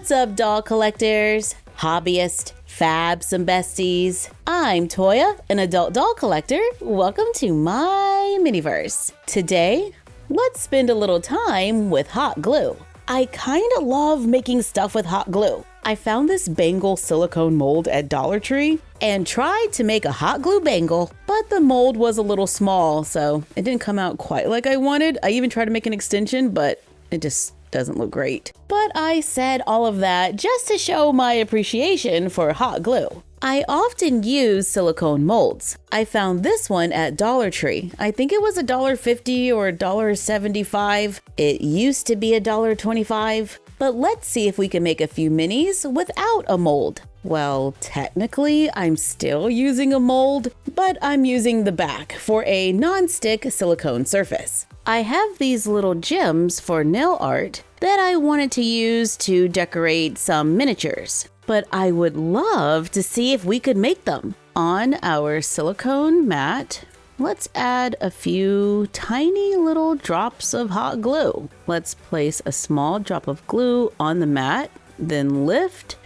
What's up, doll collectors, hobbyists, fabs, and besties? I'm Toya, an adult doll collector. Welcome to my miniverse. Today, let's spend a little time with hot glue. I kind of love making stuff with hot glue. I found this bangle silicone mold at Dollar Tree and tried to make a hot glue bangle, but the mold was a little small, so it didn't come out quite like I wanted. I even tried to make an extension, but it just doesn't look great. But I said all of that just to show my appreciation for hot glue. I often use silicone molds. I found this one at Dollar Tree. I think it was $1.50 or $1.75. It used to be $1.25. But let's see if we can make a few minis without a mold. Well, technically, I'm still using a mold, but I'm using the back for a non-stick silicone surface. I have these little gems for nail art that I wanted to use to decorate some miniatures, but I would love to see if we could make them. On our silicone mat, let's add a few tiny little drops of hot glue. Let's place a small drop of glue on the mat, then lift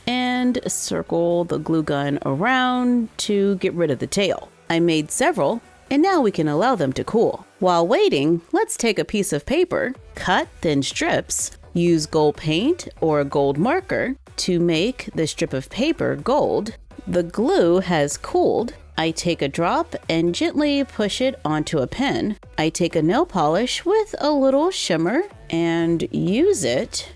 and circle the glue gun around to get rid of the tail. I made several, and now we can allow them to cool. While waiting, let's take a piece of paper, cut thin strips, use gold paint or a gold marker to make the strip of paper gold. The glue has cooled. I take a drop and gently push it onto a pen. I take a nail polish with a little shimmer and use it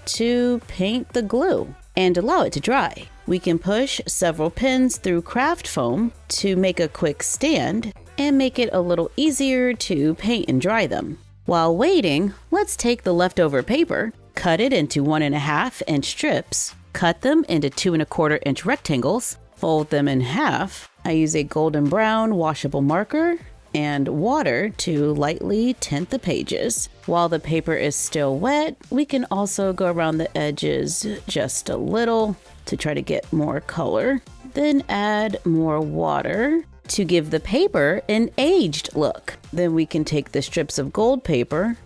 to paint the glue and allow it to dry. We can push several pins through craft foam to make a quick stand and make it a little easier to paint and dry them. While waiting, let's take the leftover paper, cut it into 1.5 inch strips, cut them into 2.25 inch rectangles, fold them in half. I use a golden brown washable marker and water to lightly tint the pages. While the paper is still wet, we can also go around the edges just a little to try to get more color. Then add more water to give the paper an aged look. Then we can take the strips of gold paper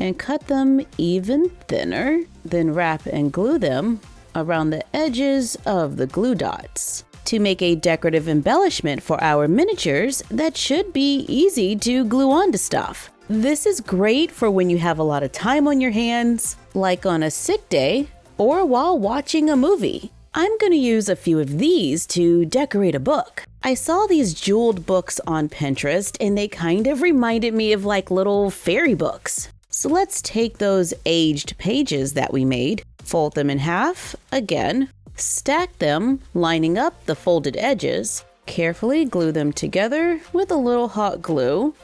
and cut them even thinner, then wrap and glue them around the edges of the glue dots to make a decorative embellishment for our miniatures that should be easy to glue onto stuff. This is great for when you have a lot of time on your hands, like on a sick day or while watching a movie. I'm going to use a few of these to decorate a book. I saw these jeweled books on Pinterest and they kind of reminded me of like little fairy books. So let's take those aged pages that we made, fold them in half again, stack them, lining up the folded edges, carefully glue them together with a little hot glue.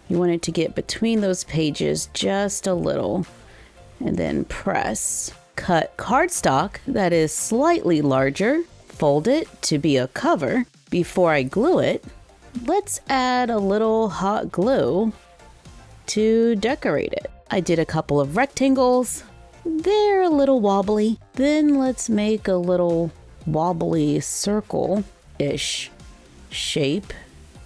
You want it to get between those pages just a little, and then press. Cut cardstock that is slightly larger, fold it to be a cover. Before I glue it, let's add a little hot glue to decorate it. I did a couple of rectangles. They're a little wobbly. Then let's make a little wobbly circle-ish shape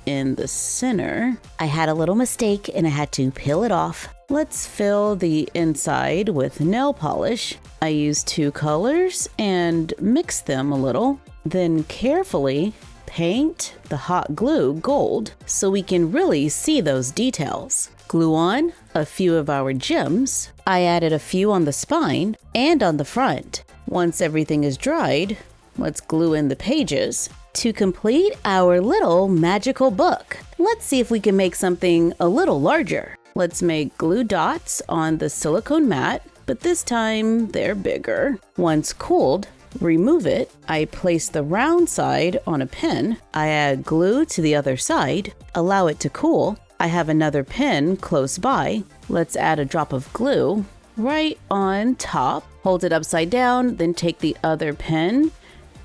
in the center. I had a little mistake and I had to peel it off. Let's fill the inside with nail polish. I used 2 colors and mix them a little. Then carefully paint the hot glue gold so we can really see those details. Glue on a few of our gems. I added a few on the spine and on the front. Once everything is dried, let's glue in the pages to complete our little magical book. Let's see if we can make something a little larger. Let's make glue dots on the silicone mat, but this time they're bigger. Once cooled, remove it. I place the round side on a pin. I add glue to the other side, allow it to cool. I have another pin close by. Let's add a drop of glue right on top. Hold it upside down, then take the other pin,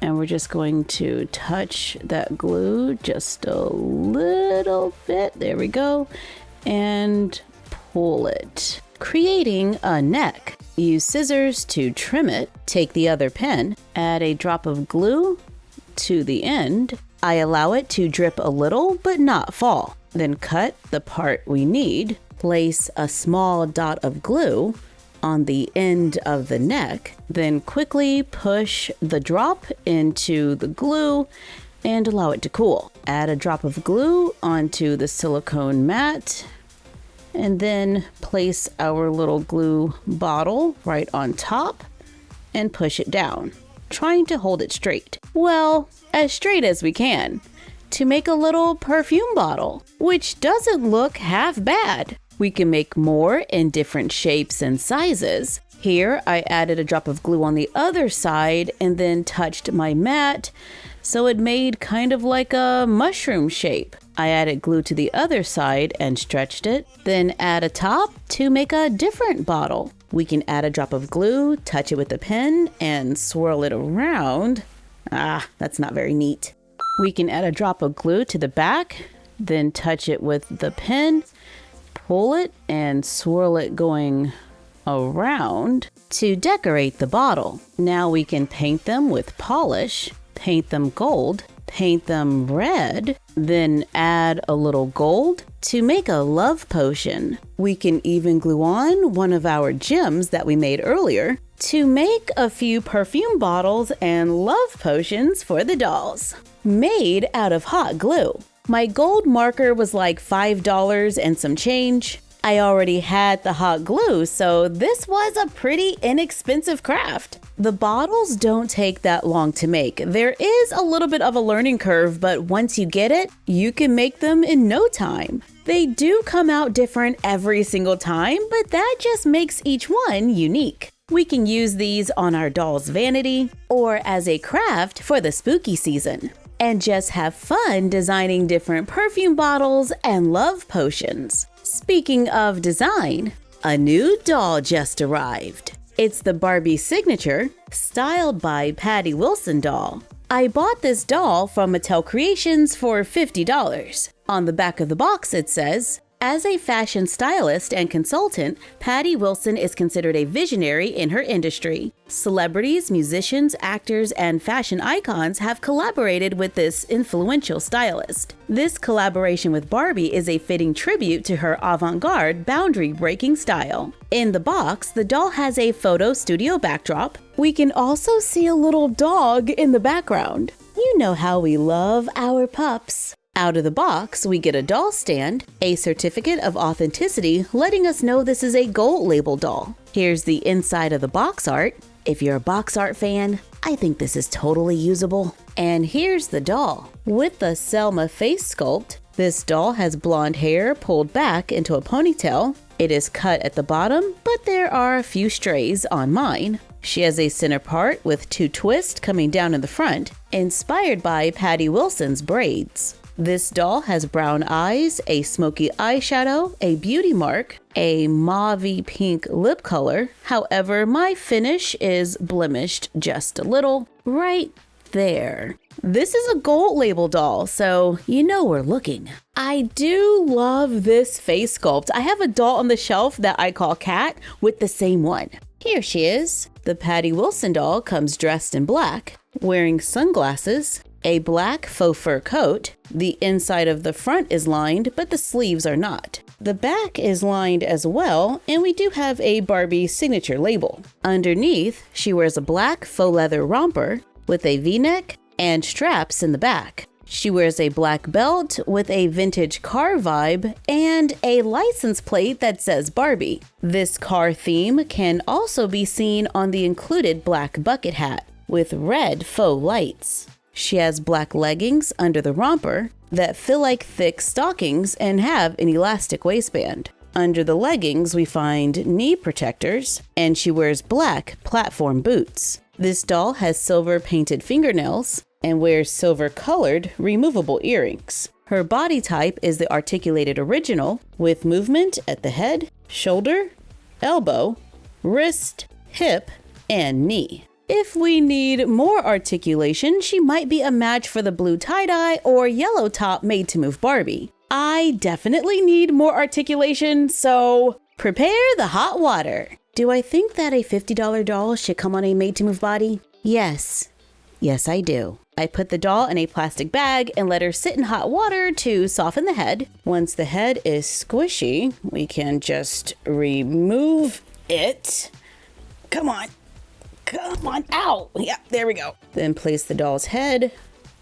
and we're just going to touch that glue just a little bit. There we go. And pull it, creating a neck. Use scissors to trim it. Take the other pin, add a drop of glue to the end. I allow it to drip a little but not fall. Then cut the part we need. Place a small dot of glue on the end of the neck. Then quickly push the drop into the glue and allow it to cool. Add a drop of glue onto the silicone mat and then place our little glue bottle right on top and push it down, trying to hold it straight. Well, as straight as we can, to make a little perfume bottle, which doesn't look half bad. We can make more in different shapes and sizes. Here, I added a drop of glue on the other side and then touched my mat, so it made kind of like a mushroom shape. I added glue to the other side and stretched it, then add a top to make a different bottle. We can add a drop of glue, touch it with a pen, and swirl it around. That's not very neat. We can add a drop of glue to the back, then touch it with the pen, pull it, and swirl it going around to decorate the bottle. Now we can paint them with polish, paint them gold, paint them red, then add a little gold to make a love potion. We can even glue on one of our gems that we made earlier to make a few perfume bottles and love potions for the dolls, made out of hot glue. My gold marker was like $5 and some change. I already had the hot glue, so this was a pretty inexpensive craft. The bottles don't take that long to make. There is a little bit of a learning curve, but once you get it, you can make them in no time. They do come out different every single time, but that just makes each one unique. We can use these on our doll's vanity or as a craft for the spooky season, and just have fun designing different perfume bottles and love potions. Speaking of design, a new doll just arrived. It's the Barbie Signature Styled by Patti Wilson Doll. I bought this doll from Mattel Creations for $50. On the back of the box it says, "As a fashion stylist and consultant, Patti Wilson is considered a visionary in her industry. Celebrities, musicians, actors, and fashion icons have collaborated with this influential stylist. This collaboration with Barbie is a fitting tribute to her avant-garde, boundary-breaking style." In the box, the doll has a photo studio backdrop. We can also see a little dog in the background. You know how we love our pups. Out of the box, we get a doll stand, a certificate of authenticity letting us know this is a gold label doll. Here's the inside of the box art. If you're a box art fan, I think this is totally usable. And here's the doll. With the Selma face sculpt, this doll has blonde hair pulled back into a ponytail. It is cut at the bottom, but there are a few strays on mine. She has a center part with two twists coming down in the front, inspired by Patti Wilson's braids. This doll has brown eyes, a smoky eyeshadow, a beauty mark, a mauve pink lip color. However, my finish is blemished just a little right there. This is a gold label doll, so you know we're looking. I do love this face sculpt. I have a doll on the shelf that I call Cat with the same one. Here she is. The Patti Wilson doll comes dressed in black, wearing sunglasses, a black faux fur coat. The inside of the front is lined, but the sleeves are not. The back is lined as well, and we do have a Barbie signature label. Underneath, she wears a black faux leather romper with a V-neck and straps in the back. She wears a black belt with a vintage car vibe and a license plate that says Barbie. This car theme can also be seen on the included black bucket hat with red faux lights. She has black leggings under the romper that feel like thick stockings and have an elastic waistband. Under the leggings, we find knee protectors, and she wears black platform boots. This doll has silver painted fingernails and wears silver colored removable earrings. Her body type is the articulated original with movement at the head, shoulder, elbow, wrist, hip, and knee. If we need more articulation, she might be a match for the blue tie-dye or yellow top Made to Move Barbie. I definitely need more articulation, so prepare the hot water. Do I think that a $50 doll should come on a Made to Move body? Yes. Yes, I do. I put the doll in a plastic bag and let her sit in hot water to soften the head. Once the head is squishy, we can just remove it. Come on. Come on. Ow. Yeah, there we go. Then place the doll's head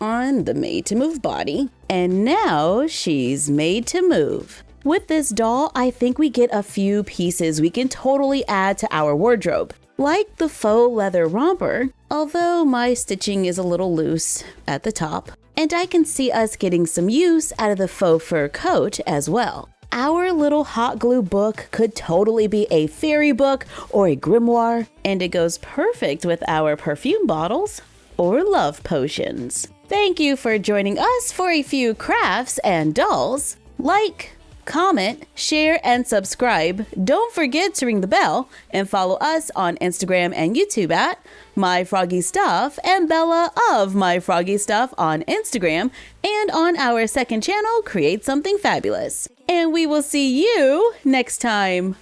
on the made to move body. And now she's made to move. With this doll, I think we get a few pieces we can totally add to our wardrobe, like the faux leather romper, although my stitching is a little loose at the top, and I can see us getting some use out of the faux fur coat as well. Our little hot glue book could totally be a fairy book or a grimoire, and it goes perfect with our perfume bottles or love potions. Thank you for joining us for a few crafts and dolls. Like, comment, share, and subscribe. Don't forget to ring the bell and follow us on Instagram and YouTube at MyFroggyStuff and Bella of MyFroggyStuff on Instagram, and on our second channel, Create Something Fabulous. And we will see you next time.